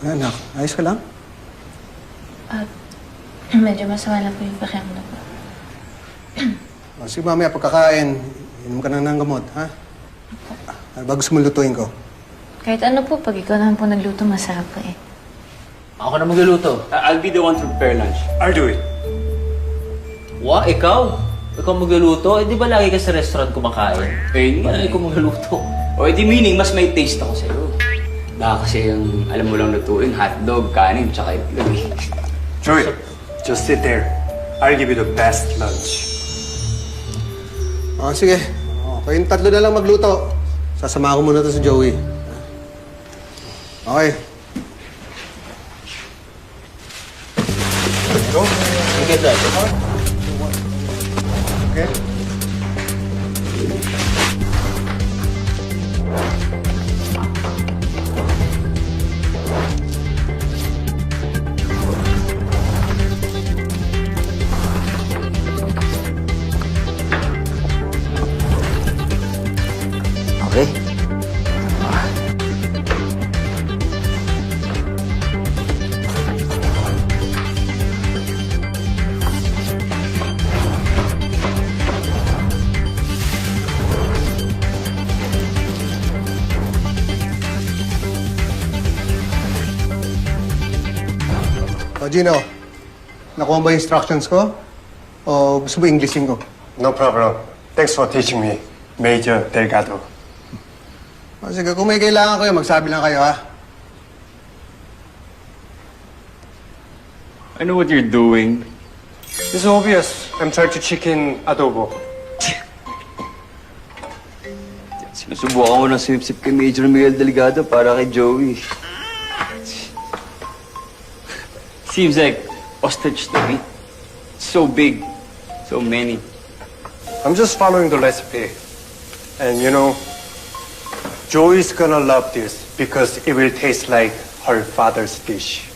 Anak, ayos ka lang? Medyo masama lang po yung pakiramdam ko. Sige, mamaya pagkakain, inom ka ng gamot, ha? Ano ba gusto mong lutuin ko? Kahit ano po, pag ikaw naman po nagluto, masarap po eh. Ako na magluluto. I'll be the one to prepare lunch. I'll do it. Wa, ikaw? Ikaw magluluto? Eh, di ba lagi ka sa restaurant kumakain? Eh, Paano ikaw magluluto? O, edi meaning, mas may taste ako sa'yo. Baka kasi yung alam mo lang lutuin, hotdog, kanin, tsaka itlog. Joey, just sit there. I'll give you the best lunch. Sige. Kayong tatlo na lang magluto. Sasama ko muna to si Joey. Okay. Go. Sige, Dad. Okay. Okay. Gino, nakuha ba yung instructions ko? O gusto mo Englishin ko? No problem. Thanks for teaching me, Major Delgado. Sige, kung may kailangan kayo, magsabi lang kayo, ha? I know what you're doing. It's obvious. I'm trying to chicken adobo. Sinusubukan ko ng sip-sip kay Major Miguel Delgado para kay Joey. Seems like ostrich to me. So big. So many. I'm just following the recipe. And you know, Joey's gonna love this because it will taste like her father's dish.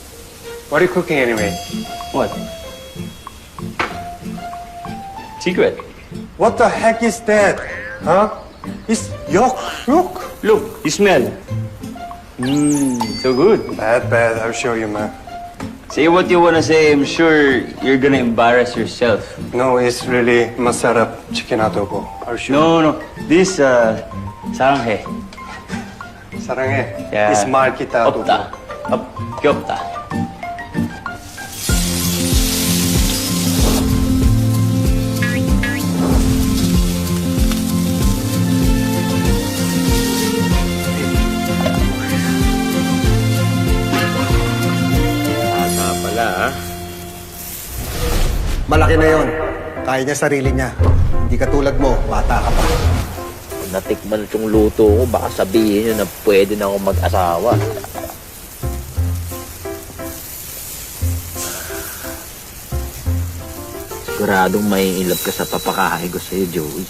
What are you cooking anyway? What? Secret. What the heck is that? Huh? It's yuck. Look. Look, you smell. Mmm, so good. Bad. I'll show you, man. Say what you wanna say. I'm sure you're gonna embarrass yourself. No, it's really masarap chicken adobo. I'll show you. No. This, saranghe. 사랑해. Yeah. It's markita adobo. 없다. 귀엽다. Pala, ha? Malaki na yon. Kaya niya sarili niya. Hindi katulad mo, bata ka pa. Kung natikman itong luto ko, baka sabihin nyo na pwede na akong mag-asawa. Siguradong may inlove ka sa papakahay ko sa'yo, Joey.